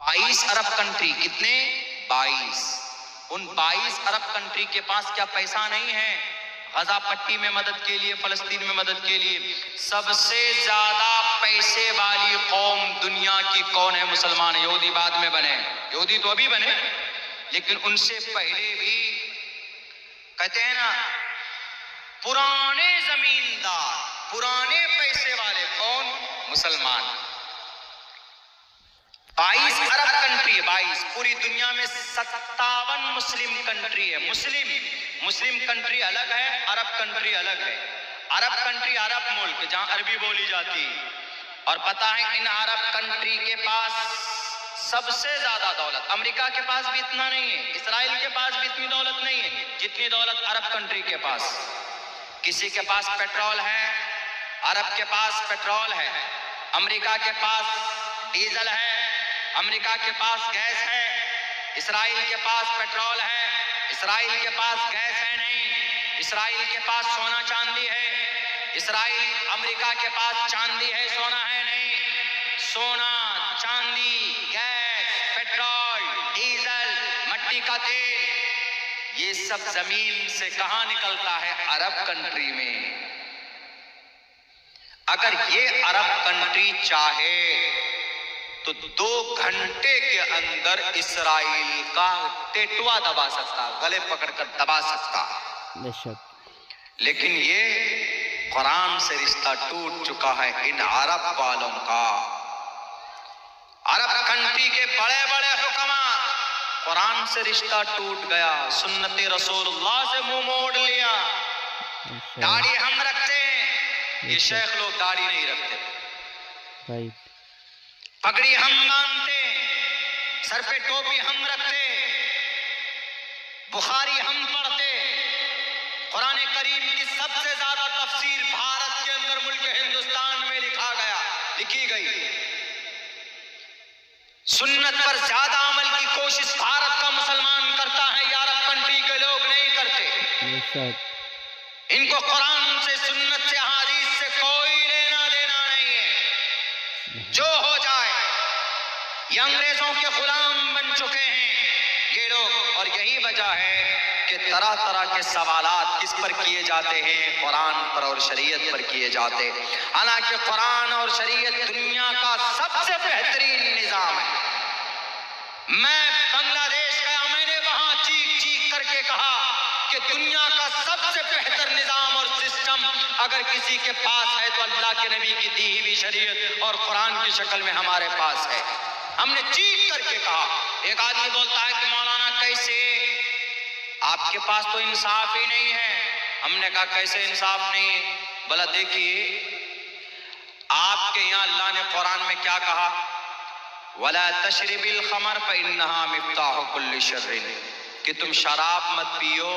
22 ارب country, کتنے؟ 22۔ ان 22 ارب country کے پاس کیا پیسہ نہیں ہے غزہ پٹی میں مدد کے لیے، فلسطین میں مدد کے لیے؟ سب سے زیادہ پیسے والی قوم دنیا کی کون ہے؟ مسلمان۔ یہودی بعد میں بنے، یہودی تو ابھی بنے، لیکن ان سے پہلے بھی کہتے ہیں نا پرانے زمیندار، پرانے پیسے والے کون؟ مسلمان۔ 22 ارب کنٹری ہے، 22۔ پوری دنیا میں 57 مسلم کنٹری ہے۔ مسلم کنٹری الگ ہے، عرب کنٹری الگ ہے۔ عرب کنٹری عرب ملک جہاں عربی بولی جاتی ہے، اور پتہ ہے ان عرب کنٹری کے پاس سب سے زیادہ دولت، امریکہ کے پاس بھی اتنا نہیں ہے، اسرائیل کے پاس بھی اتنی دولت نہیں ہے جتنی دولت عرب کنٹری کے پاس۔ کسی کے پاس پیٹرول ہے، عرب کے پاس پیٹرول ہے، امریکہ کے پاس ڈیزل ہے، امریکہ کے پاس گیس ہے، اسرائیل کے پاس پیٹرول ہے، اسرائیل کے پاس گیس ہے نہیں، اسرائیل کے پاس سونا چاندی ہے، اسرائیل امریکہ کے پاس چاندی ہے سونا ہے نہیں۔ سونا، چاندی، گیس، پیٹرول، ڈیزل، مٹی کا تیل، یہ سب زمین سے کہاں نکلتا ہے؟ عرب کنٹری میں۔ اگر یہ عرب کنٹری چاہے تو 2 گھنٹے کے اندر اسرائیل کا ٹیٹوا دبا سکتا، گلے پکڑ کر دبا سکتا، لیکن یہ قرآن سے رشتہ ٹوٹ چکا ہے ان عرب والوں کا۔ عرب کنٹری کے بڑے بڑے حکماء، قرآن سے رشتہ ٹوٹ گیا، سنت رسول اللہ سے منہ موڑ لیا۔ داڑھی ہم رکھتے ہیں، یہ شیخ لوگ داڑھی نہیں رکھتے۔ پگڑی ہم باندھتے، سر پہ ٹوپی ہم رکھتے، بخاری ہم پڑھتے۔ قرآن کریم کی سب سے زیادہ تفسیر بھارت کے اندر ملک ہندوستان میں لکھی گئی۔ سنت پر زیادہ عمل کی کوشش بھارت کا مسلمان کرتا ہے، یہ عرب کنٹری کے لوگ نہیں کرتے۔ ان کو قرآن سے، سنت سے، حدیث سے کوئی لینا دینا نہیں ہے، جو ہو جائے۔ یہ انگریزوں کے غلام بن چکے ہیں یہ لوگ، اور یہی وجہ ہے کہ طرح طرح کے سوالات کس پر کیے جاتے ہیں؟ قرآن پر اور شریعت پر کیے جاتے ہیں، حالانکہ قرآن اور شریعت دنیا کا سب سے بہترین نظام ہے۔ میں بنگلہ دیش گیا، میں نے وہاں چیخ چیخ کر کے کہا کہ دنیا کا سب سے بہتر نظام اور سسٹم اگر کسی کے پاس ہے تو اللہ کے نبی کی دی ہوئی شریعت اور قرآن کی شکل میں ہمارے پاس ہے۔ ہم نے چیخ کر کے کہا۔ ایک آدمی بولتا ہے کہ مولانا کیسے؟ آپ کے پاس تو انصاف ہی نہیں ہے۔ ہم نے کہا کیسے انصاف نہیں ہے؟ بلا دیکھیے، آپ کے یہاں اللہ نے قرآن میں کیا کہا؟ وَلَا تَشْرِبِ الْخَمَرَ فَإِنَّهَا مِفْتَاحُ كُلِّ شَرٍ، کہ تم شراب مت پیو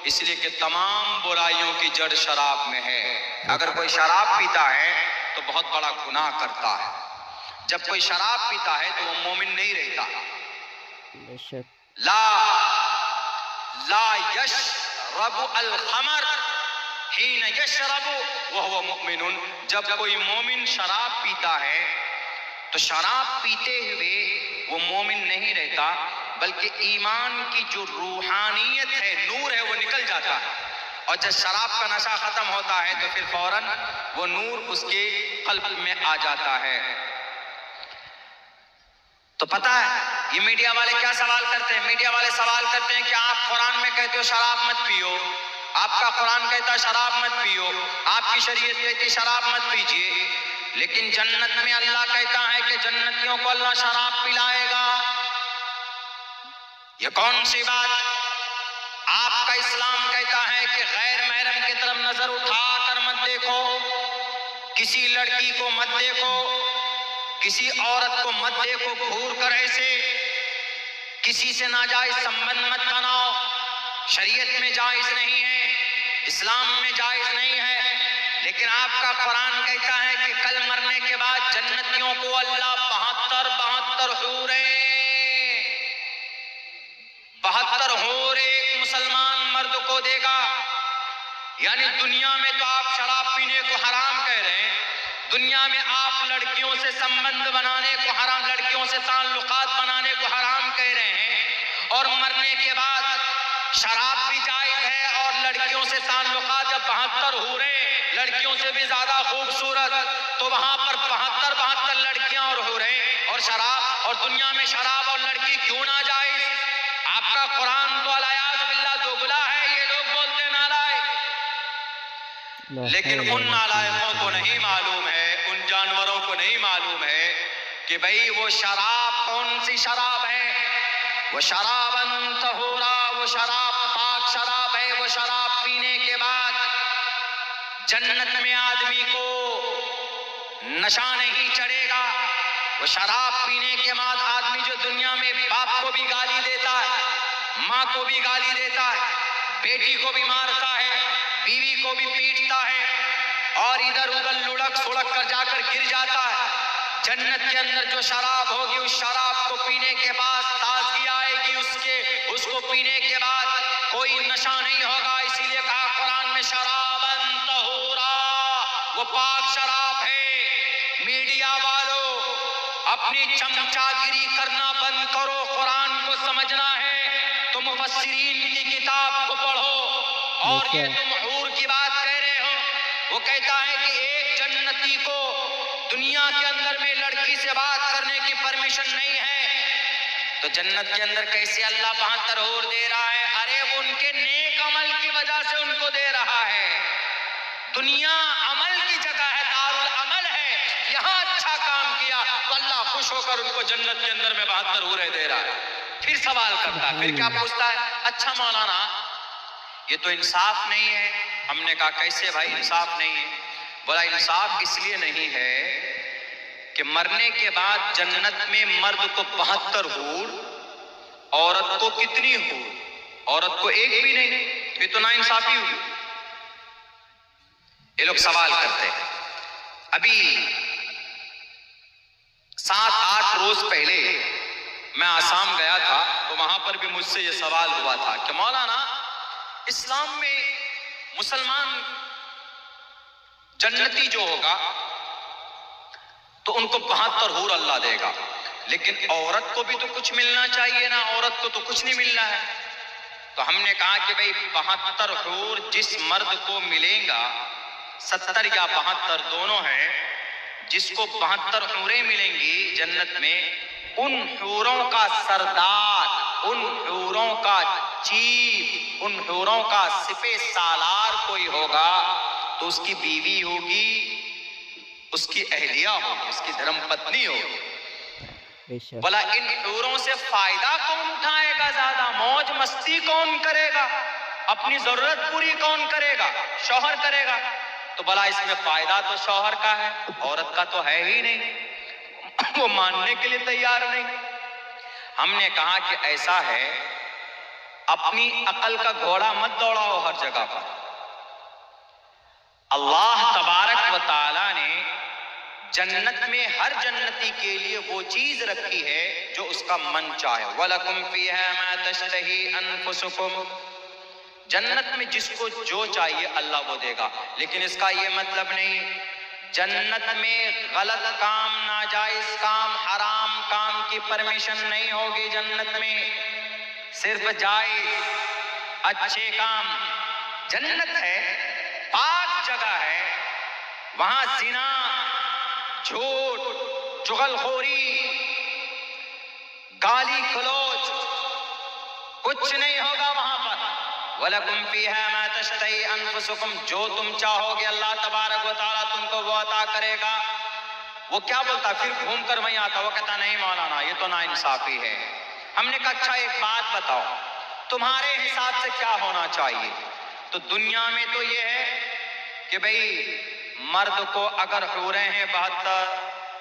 اس لیے کہ تمام برائیوں کی جڑ شراب میں ہے۔ اگر کوئی شراب پیتا ہے تو بہت بڑا گناہ کرتا ہے۔ جب کوئی شراب پیتا ہے تو وہ مومن نہیں رہتا۔ لا یشرب الخمر حین یشرب وہو مؤمن، جب کوئی مومن شراب پیتا ہے تو شراب پیتے ہوئے وہ مومن نہیں رہتا، بلکہ ایمان کی جو روحانیت ہے، نور ہے، وہ نکل جاتا ہے، اور جب شراب کا نشہ ختم ہوتا ہے تو پھر فوراً وہ نور اس کے قلب میں آ جاتا ہے۔ تو پتہ ہے یہ میڈیا والے کیا سوال کرتے ہیں؟ میڈیا والے سوال کرتے ہیں کہ آپ قرآن میں کہتے ہو شراب مت پیو، آپ کا قرآن کہتا ہے شراب مت پیو، آپ کی شریعت کہتی ہے شراب مت پیجئے، لیکن جنت میں اللہ کہتا ہے کہ جنتیوں کو اللہ شراب پلائے گا۔ یہ کون سی بات؟ آپ کا اسلام کہتا ہے کہ غیر محرم کی طرف نظر اٹھا کر مت دیکھو، کسی لڑکی کو مت دیکھو، کسی عورت کو مت دیکھو گھور کر ایسے، کسی سے ناجائز سمبند مت بناؤ۔ شریعت میں جائز نہیں ہے، اسلام میں جائز نہیں ہے، لیکن آپ کا قرآن کہتا ہے کہ کل مرنے کے بعد جنتیوں کو اللہ 72 حور ایک مسلمان مرد کو دے گا۔ یعنی دنیا میں تو آپ شراب پینے کو حرام کہہ رہے ہیں، دنیا میں آپ لڑکیوں سے سمبند بنانے کو حرام، لڑکیوں سے تعلقات بنانے اور مرنے کے بعد شراب بھی جائز ہے اور لڑکیوں سے تعلقات جب 72 حوریں لڑکیوں سے بھی زیادہ خوبصورت تو وہاں پر 72 لڑکیاں اور حوریں اور شراب اور دنیا میں شراب اور لڑکی کیوں نہ جائز؟ آپ کا قرآن تو الیاذ باللہ دوگلا ہے، یہ لوگ بولتے نالائق، لیکن ان نالائقوں کو نہیں معلوم ہے، ان جانوروں کو نہیں معلوم ہے کہ بھئی وہ شراب کون سی شراب ہے، وہ شرابن طہورا، وہ شراب پاک شراب ہے، وہ شراب پینے کے بعد جنت میں آدمی کو نشہ نہیں چڑھے گا، وہ شراب پینے کے بعد آدمی جو دنیا میں باپ کو بھی گالی دیتا ہے، ماں کو بھی گالی دیتا ہے، بیٹی کو بھی مارتا ہے، بیوی کو بھی پیٹتا ہے اور ادھر ادھر لڑک سڑک کر جا کر گر جاتا ہے، جنت کے اندر جو شراب ہوگی اس شراب کو پینے کے بعد تازگی آئے گی، اس کو پینے کے بعد کوئی نشہ نہیں ہوگا، اسی لیے کہا قرآن میں شرابن طہورا، وہ پاک شراب ہے۔ میڈیا والو اپنی چمچا گیری کرنا بند کرو، قرآن کو سمجھنا ہے تو مفسرین کی کتاب کو پڑھو۔ اور یہ تم حور کی بات کہہ رہے ہو، وہ کہتا ہے کہ ایک جنتی کو دنیا کے اندر میں لڑکی سے بات کرنے کی پرمیشن نہیں ہے، تو جنت کے اندر کیسے اللہ 72 حور دے رہا ہے؟ ارے وہ ان کے نیک عمل کی وجہ سے ان کو دے رہا ہے، دنیا عمل کی جگہ ہے، دارالعمل ہے، یہاں اچھا کام کیا تو اللہ خوش ہو کر ان کو جنت کے اندر میں 72 حوریں دے رہا ہے۔ پھر سوال کرتا ہے، پھر کیا پوچھتا ہے؟ اچھا مولانا یہ تو انصاف نہیں ہے۔ ہم نے کہا کیسے بھائی انصاف نہیں ہے؟ بولا انصاف اس لیے نہیں ہے کہ مرنے کے بعد جنت میں مرد کو 72 حور، عورت کو کتنی حور؟ عورت کو ایک بھی نہیں، یہ تو ناانصافی ہوئی۔ یہ لوگ سوال کرتے ہیں۔ ابھی 7-8 روز پہلے میں آسام گیا تھا تو وہاں پر بھی مجھ سے یہ سوال ہوا تھا کہ مولانا اسلام میں مسلمان جنتی جو ہوگا تو ان کو 72 حور اللہ دے گا، لیکن عورت کو بھی تو کچھ ملنا چاہیے نا، عورت کو تو کچھ نہیں ملنا ہے۔ تو ہم نے کہا کہ بھئی 72 حور جس مرد کو ملیں گا، 70 یا 72 دونوں ہیں، جس کو 72 حوریں ملیں گی جنت میں، ان حوروں کا سردار، ان حوروں کا چیف، ان حوروں کا سپہ سالار کوئی ہوگا تو اس کی بیوی ہوگی، اس کی اہلیہ ہوگی، اس کی دھرم پتنی ہوگی۔ بلا ان حوروں سے فائدہ کون اٹھائے گا زیادہ؟ موج مستی کون کرے گا؟ اپنی ضرورت پوری کون کرے گا؟ شوہر کرے گا۔ تو بلا اس میں فائدہ تو شوہر کا ہے، عورت کا تو ہے ہی نہیں، وہ ماننے کے لیے تیار نہیں۔ ہم نے کہا کہ ایسا ہے، اپنی عقل کا گھوڑا مت دوڑاؤ ہر جگہ پر۔ اللہ تبارک و تعالی نے جنت میں ہر جنتی کے لیے وہ چیز رکھی ہے جو اس کا من چاہے۔ وَلَكُمْ فِيهَا مَا تَشْتَهِي أَنفُسُكُمْ، جنت میں جس کو جو چاہیے اللہ وہ دے گا، لیکن اس کا یہ مطلب نہیں جنت میں غلط کام، ناجائز کام، حرام کام کی پرمیشن نہیں ہوگی۔ جنت میں صرف جائز اچھے کام۔ جنت ہے، پاک جگہ ہے، وہاں زنا، جھوٹ، چغلخوری، گالی گلوچ کچھ نہیں ہوگا وہاں پر۔ وَلَكُمْ فِيهَا مَا تَشْتَهِي أَنفُسُكُمْ، جو تم چاہو گے اللہ تبارک و تعالیٰ تم کو وہ عطا کرے گا۔ وہ کیا بولتا؟ پھر گھوم کر وہیں آتا، وہ کہتا نہیں مولانا یہ تو ناانصافی ہے۔ ہم نے کہا اچھا ایک بات بتاؤ، تمہارے حساب سے کیا ہونا چاہیے؟ تو دنیا میں تو یہ ہے کہ بھئی مرد کو اگر حوریں ہیں 72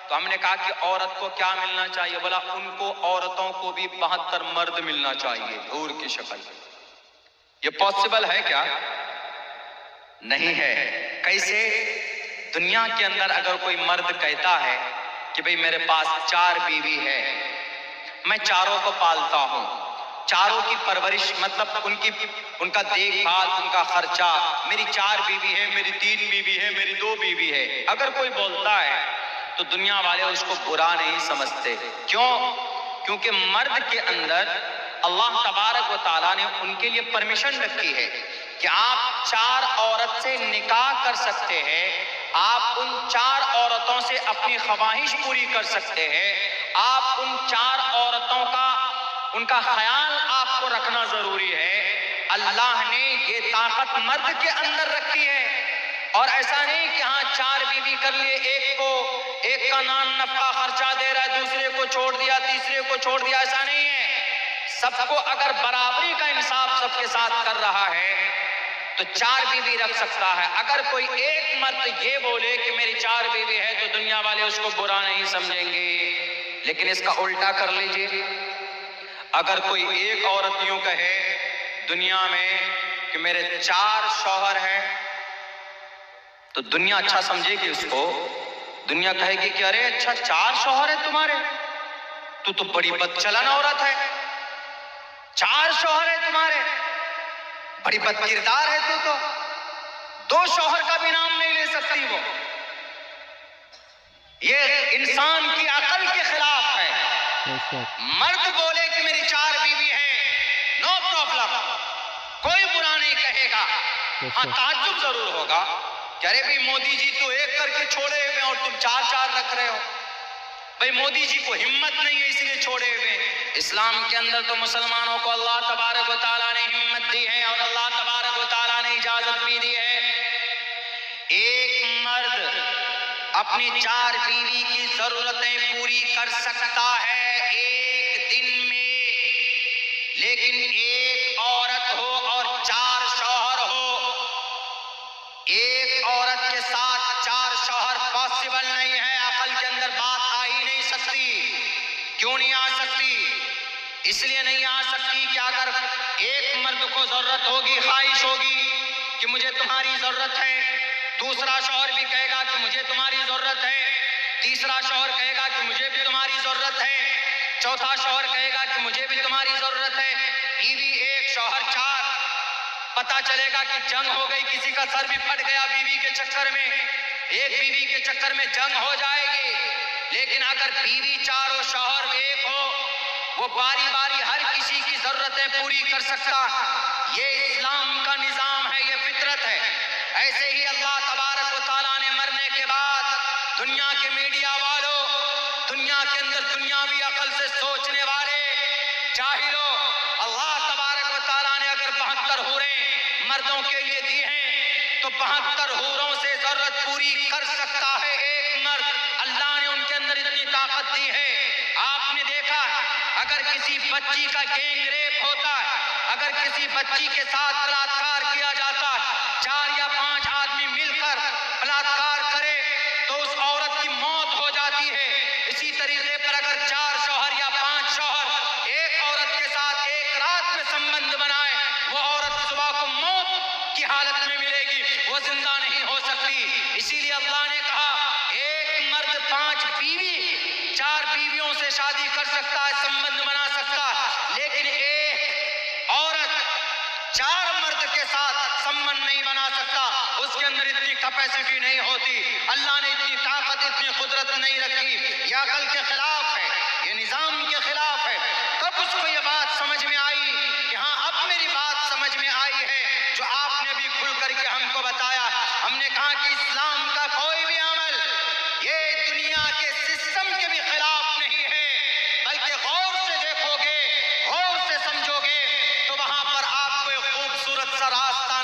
تو ہم نے کہا کہ عورت کو کیا ملنا چاہیے؟ بولا ان کو عورتوں کو بھی 72 مرد ملنا چاہیے حور کی شکل۔ یہ پاسبل ہے کیا؟ نہیں ہے۔ کیسے؟ دنیا کے اندر اگر کوئی مرد کہتا ہے کہ بھئی میرے پاس 4 بیوی ہے، میں چاروں کو پالتا ہوں، چاروں کی پرورش مطلب ان کا دیکھ بھال، ان کا خرچہ، میری 4 بیوی ہے، میری 3 بیوی ہے، میری 2 بیوی ہے، اگر کوئی بولتا ہے تو دنیا والے اس کو برا نہیں سمجھتے۔ کیوں؟ کیونکہ مرد کے اندر اللہ تبارک و تعالیٰ نے ان کے لیے پرمیشن رکھی ہے کہ آپ 4 عورت سے نکاح کر سکتے ہیں، آپ ان 4 عورتوں سے اپنی خواہش پوری کر سکتے ہیں، آپ ان 4 عورتوں کا ان کا خیال آپ کو رکھنا ضروری ہے۔ اللہ نے یہ طاقت مرد کے اندر رکھی ہے، اور ایسا نہیں کہ ہاں 4 بیوی کر لیے، ایک کا نان نفقہ خرچہ دے رہا ہے، دوسرے کو چھوڑ دیا، تیسرے کو چھوڑ دیا، ایسا نہیں ہے۔ سب کو اگر برابری کا انصاف سب کے ساتھ کر رہا ہے تو 4 بیوی رکھ سکتا ہے۔ اگر کوئی ایک مرد یہ بولے کہ میری 4 بیوی ہے تو دنیا والے اس کو برا نہیں سمجھیں گے، لیکن اس کا الٹا کر لیجئے، اگر کوئی ایک عورت یوں کہے دنیا میں کہ میرے 4 شوہر ہیں تو دنیا اچھا سمجھے گی اس کو، دنیا کہے گی کہ ارے اچھا 4 شوہر ہیں تمہارے، تو بڑی بدچلن عورت ہے، 4 شوہر ہیں تمہارے، بڑی بد کردار ہے، تو 2 شوہر کا بھی نام نہیں لے سکتی وہ۔ یہ انسان کی عقل کے خلاف ہے۔ مرد بولے کہ میری 4 بیوی ہیں، نو پرابلم، کوئی برا نہیں کہے گا، ہاں تعجب ضرور ہوگا کہ ارے بھئی مودی جی تو 1 کر کے چھوڑے ہوئے اور تم 4 رکھ رہے ہو، بھئی مودی جی کو ہمت نہیں ہے اس لیے چھوڑے ہوئے۔ اسلام کے اندر تو مسلمانوں کو اللہ تبارک و تعالیٰ نے ہمت دی ہے، اور اللہ تبارک و تعالیٰ نے اجازت بھی دی ہے۔ ایک مرد اپنی 4 بیوی کی ضرورتیں پوری کر سکتا ہے ایک دن میں، لیکن ایک عورت ہو اور 4 شوہر ہو، ایک عورت کے ساتھ 4 شوہر پاسبل نہیں ہے، عقل کے اندر بات آ ہی نہیں سکتی۔ کیوں نہیں آ سکتی؟ اس لیے نہیں آ سکتی کہ اگر ایک مرد کو ضرورت ہوگی، خواہش ہوگی کہ مجھے تمہاری ضرورت ہے، دوسرا شوہر بھی کہے گا کہ مجھے تمہاری ضرورت ہے، تیسرا شوہر کہے گا کہ مجھے بھی تمہاری ضرورت ہے، چوتھا شوہر کہے گا کہ مجھے بھی تمہاری ضرورت ہے، بیوی 1 شوہر 4، پتا چلے گا کہ جنگ ہو گئی، کسی کا سر بھی پھٹ گیا بیوی کے چکر میں، ایک بیوی کے چکر میں جنگ ہو جائے گی۔ لیکن اگر بیوی 4 اور شوہر 1 ہو، وہ باری باری ہر کسی کی ضرورتیں پوری کر سکتا ہے۔ یہ اسلام کا نظام ہے، یہ فطرت ہے۔ ایسے ہی اللہ تبارک و تعالیٰ نے مرنے کے بعد دنیا کے میڈیا والوں، دنیا کے اندر دنیاوی عقل سے سوچنے والے جاہلوں، اللہ تبارک و تعالیٰ نے اگر 72 حوریں مردوں کے لیے دی ہیں تو 72 حوروں سے ضرورت پوری کر سکتا ہے ایک مرد۔ اللہ نے ان کے اندر اتنی طاقت دی ہے۔ آپ نے دیکھا اگر کسی بچی کا گینگ ریپ ہوتا ہے، اگر کسی بچی کے ساتھ بلاత్కాر کیا جاتا ہے، 4 یا 5 آدمی مل کر بلاత్కాر کرے تو اس عورت کی موت ہو جاتی ہے۔ اسی طریقے پر اگر 4 شوہر یا 5 شوہر ایک عورت کے ساتھ ایک رات میں سمبند بنائے، وہ عورت صبح کو موت کی حالت میں ملے گی، وہ زندہ نہیں ہو سکتی۔ اسی لیے اللہ نے کہا ایک مرد 5 بیوی 4 بیویوں سے شادی کر سکتا ہے، سمبند بنا سکتا ہے، لیکن ایک عورت 4 مرد کے ساتھ سمبند نہیں بنا سکتا، اس کے اندر اتنی کیپیسٹی نہیں ہوتی، اللہ نے اتنی طاقت اتنی قدرت نہیں رکھی۔ یہ عقل کے خلاف ہے، یہ نظام کے خلاف ہے۔ کب اس کو یہ بات سمجھ میں آئی کہ ہاں اب میری بات سمجھ میں آئی ہے جو آپ نے بھی کھل کر کے ہم کو بتایا؟ ہم نے کہا کہ اسلام کا کوئی بھی عمل یہ دنیا کے سسٹم کے بھی خلاف نہیں ہے، بلکہ غور سے دیکھو گے، غور سے سمجھو گے تو وہاں پر آپ کو ایک خوبصورت سا راستہ